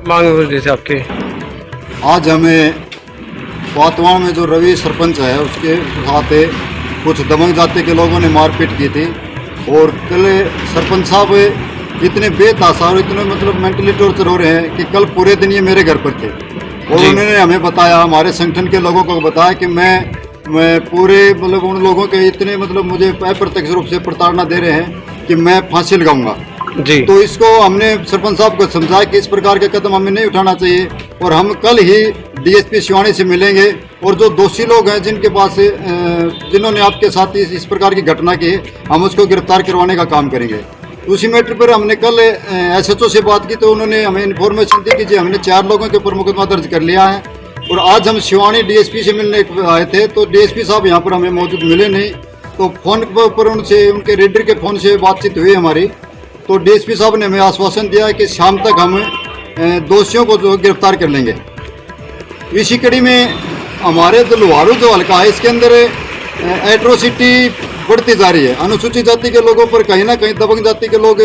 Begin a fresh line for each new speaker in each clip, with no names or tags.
मांग हो जैसे आपके?
आज हमें पातवान में जो रवि सरपंच है उसके साथ कुछ दबंग जाति के लोगों ने मारपीट की थी और कल सरपंच साहब इतने बेतासा और इतने मतलब मेंटली टॉर्चर हो रहे हैं कि कल पूरे दिन ये मेरे घर पर थे और उन्होंने हमें बताया, हमारे संगठन के लोगों को बताया कि मैं पूरे मतलब उन लोगों के इतने मतलब मुझे अप्रत्यक्ष रूप से प्रताड़ना दे रहे हैं कि मैं फांसी लगाऊंगा
जी।
तो इसको हमने सरपंच साहब को समझाया कि इस प्रकार के कदम हमें नहीं उठाना चाहिए और हम कल ही डीएसपी शिवानी से मिलेंगे और जो दोषी लोग हैं जिनके पास जिन्होंने आपके साथ इस प्रकार की घटना की हम उसको गिरफ्तार करवाने का काम करेंगे। उसी मैटर पर हमने कल एसएचओ से बात की तो उन्होंने हमें इन्फॉर्मेशन दी कि जी हमने 4 लोगों के ऊपर मुकदमा दर्ज कर लिया है और आज हम शिवानी डीएसपी से मिलने आए थे तो डीएसपी साहब यहाँ पर हमें मौजूद मिले नहीं, तो फोन पर उनसे उनके रीडर के फ़ोन से बातचीत हुई हमारी, तो डीएसपी साहब ने हमें आश्वासन दिया कि शाम तक हम दोषियों को जो गिरफ्तार कर लेंगे। इसी कड़ी में हमारे जो लोहारू जो हल्का है इसके अंदर एट्रोसिटी बढ़ती जा रही है। अनुसूचित जाति के लोगों पर कहीं ना कहीं दबंग जाति के लोग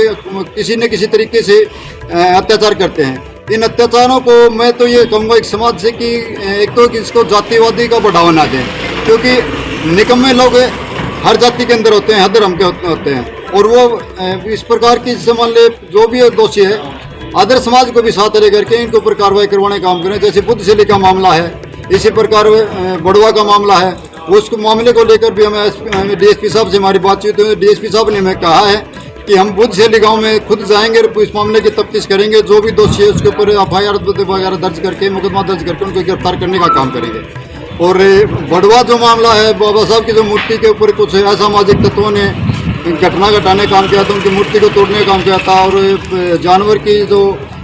किसी न किसी तरीके से अत्याचार करते हैं। इन अत्याचारों को मैं तो ये कहूँगा एक समाज से कि एक तो इसको जातिवादी का बढ़ावा ना दें, क्योंकि निकम्मे लोग हर जाति के अंदर होते हैं, हर धर्म के होते हैं और वो इस प्रकार की मान ले जो भी दोषी है अदर समाज को भी साथ लेकर के इनके ऊपर कार्रवाई करवाने का काम करें। जैसे बुद्धशैली का मामला है, इसी प्रकार बड़वा का मामला है, उस मामले को लेकर भी हमें डीएसपी साहब से हमारी बातचीत हुई। डीएसपी साहब ने हमें कहा है कि हम बुद्धशैली गांव में खुद जाएंगे और इस मामले की तफ्तीश करेंगे, जो भी दोषी है उसके ऊपर एफआईआर वगैरह दर्ज करके मुकदमा दर्ज करके उनको गिरफ्तार करने का काम करेंगे। और बड़वा जो मामला है, बाबा साहब की जो मूर्ति के ऊपर कुछ असामाजिक तत्वों ने घटना घटाने का काम किया था, उनकी मूर्ति को तोड़ने का काम किया था और जानवर की जो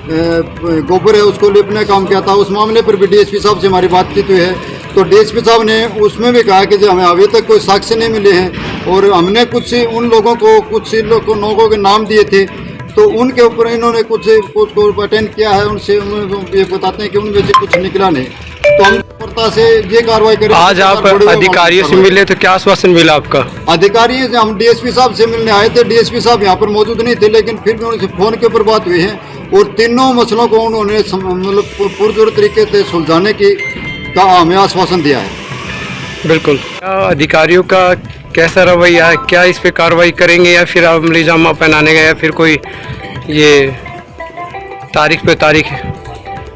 गोबर है उसको लिपने का काम किया था, उस मामले पर भी डीएसपी साहब से हमारी बातचीत हुई है। तो डीएसपी साहब ने उसमें भी कहा कि जो हमें अभी तक कोई साक्ष्य नहीं मिले हैं और हमने कुछ उन लोगों को कुछ लोगों के नाम दिए थे तो उनके ऊपर इन्होंने कुछ को अटेंड किया है, उनसे ये बताते हैं कि उनमें से कुछ निकला नहीं, तो हम तत्परता से ये कार्रवाई करें।
आज आप अधिकारियों से मिले तो क्या आश्वासन मिला आपका?
अधिकारी हम डीएसपी साहब से मिलने आए थे, डीएसपी साहब यहाँ पर मौजूद नहीं थे, लेकिन फिर भी उनसे फ़ोन के ऊपर बात हुई है और तीनों मसलों को उन्होंने मतलब पुरजोर तरीके से सुलझाने का हमें आश्वासन दिया है।
बिल्कुल। अधिकारियों का कैसा रवैया है? क्या इस पे कार्रवाई करेंगे या फिर अमली जामा पहनाने का या फिर कोई ये तारीख पे तारीख है?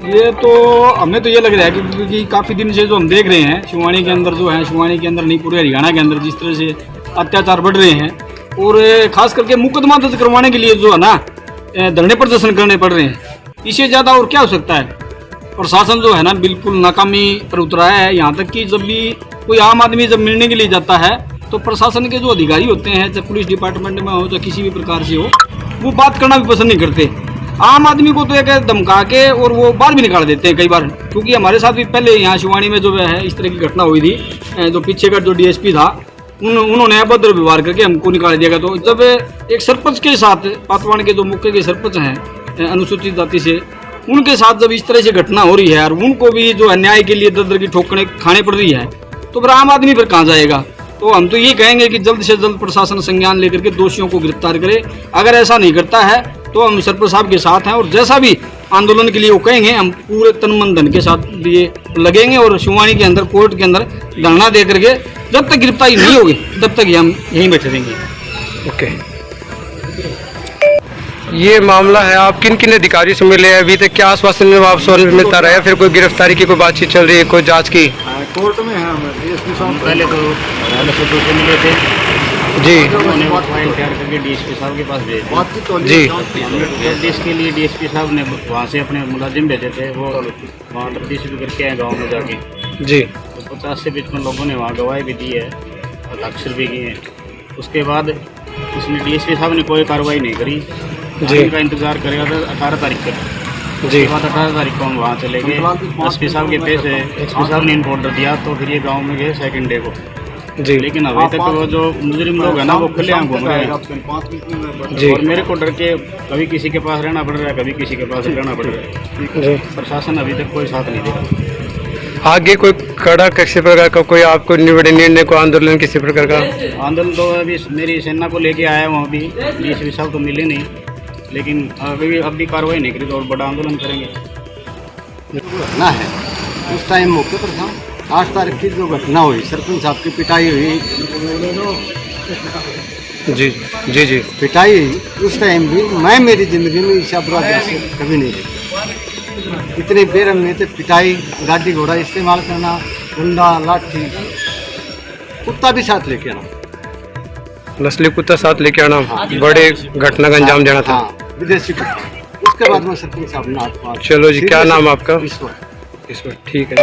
ये तो हमें तो ये लग रहा है क्योंकि काफ़ी दिन से जो हम देख रहे हैं शिवानी के अंदर जो है, शिवानी के अंदर नहीं पूरे हरियाणा के अंदर जिस तरह से अत्याचार बढ़ रहे हैं और ख़ास करके मुकदमा दर्ज करवाने के लिए जो है ना धरने प्रदर्शन करने पड़ रहे हैं, इससे ज़्यादा और क्या हो सकता है। प्रशासन जो है ना बिल्कुल नाकामी पर उतरा है। यहाँ तक कि जब भी कोई आम आदमी जब मिलने के लिए जाता है तो प्रशासन के जो अधिकारी होते हैं, चाहे पुलिस डिपार्टमेंट में हो चाहे किसी भी प्रकार से हो, वो बात करना भी पसंद नहीं करते। आम आदमी को तो एक धमका के और वो बाहर भी निकाल देते हैं कई बार, क्योंकि हमारे साथ भी पहले यहाँ शिवानी में जो है इस तरह की घटना हुई थी। जो पीछे का जो डीएसपी था उन्होंने अभद्र व्यवहार करके हमको निकाल दिया। तो जब एक सरपंच के साथ, पातवान के जो मुख्य के सरपंच हैं अनुसूचित जाति से, उनके साथ जब इस तरह से घटना हो रही है और उनको भी जो है न्याय के लिए दर की ठोकरें खाने पड़ रही है, तो फिर आम आदमी फिर कहाँ जाएगा। तो हम तो ये कहेंगे कि जल्द से जल्द प्रशासन संज्ञान लेकर के दोषियों को गिरफ्तार करे। अगर ऐसा नहीं करता है तो हम सरपंच साहब के साथ हैं और जैसा भी आंदोलन के लिए वो कहेंगे हम पूरे तन मन धन के साथ लिए लगेंगे और शिवानी के अंदर कोर्ट के अंदर धरना दे करके जब तक गिरफ्तारी नहीं होगी तब तक हम यहीं बैठे रहेंगे।
ओके, ये मामला है, आप किन किन अधिकारियों से मिले हैं अभी तक? क्या आश्वासन वापस मिलता रहा है? फिर कोई गिरफ्तारी की कोई बातचीत चल रही है, कोई जांच की?
कोर्ट में है डीएसपी साहब
पहले तो से मिले थे
जी,
उन्होंने वो फाइल तैयार करके डीएसपी साहब के पास भेज दी
जी।
हमने इसके लिए डीएसपी साहब ने वहाँ से अपने मुलाजिम भेजे थे, वो वहाँ तफ्तीश भी करके आए गाँव में जाके
जी।
तो 50 से 55 लोगों ने वहाँ गवाही भी दी है और अक्षर भी किए हैं। उसके बाद उसने डीएसपी साहब ने कोई कार्रवाई नहीं करी जी। इनका इंतजार करेगा था 18 तारीख तक जी। बाद 18 तारीख को हम वहाँ चले गए, एसपी साहब के पेश है, एसपी साहब ने इन्फॉर्म दिया तो फिर ये गाँव में गए सेकंड डे को
जी।
लेकिन अभी तक वो जो मुजरिम लोग हैं ना वो खुलेआम घूम रहे हैं
जी।
और मेरे को डर के कभी किसी के पास रहना पड़ रहा है, कभी किसी के पास रहना पड़ रहा है। प्रशासन अभी तक कोई साथ नहीं दे।
आगे कोई कड़ा किसी प्रकार का कोई आपको निर्णय को आंदोलन किसी प्रकार का?
आंदोलन तो अभी मेरी सेना को लेके आया हूँ, अभी डीएसपी साहब तो मिले नहीं, लेकिन अभी कार्रवाई नहीं करी तो और बड़ा आंदोलन करेंगे।
घटना है उस टाइम मौके पर था। 8 तारीख की जो घटना हुई, सरपंच साहब की पिटाई हुई,
जी जी जी
पिटाई उस टाइम भी मैं मेरी ज़िंदगी में इस अपराध से कभी नहीं देखी। इतनी बेरहमी थे, पिटाई, गाड़ी घोड़ा इस्तेमाल करना, डंडा लाठी, कुत्ता भी साथ लेके आना।
नस्ली कुत्ता साथ लेके आना बड़े घटना का अंजाम देना था।
हाँ, विदेशी कुत्ता। उसके बाद में सरपंच साहब ने हाथ पार।
चलो जी, क्या नाम आपका?
ईश्वर।
इस पर ठीक है।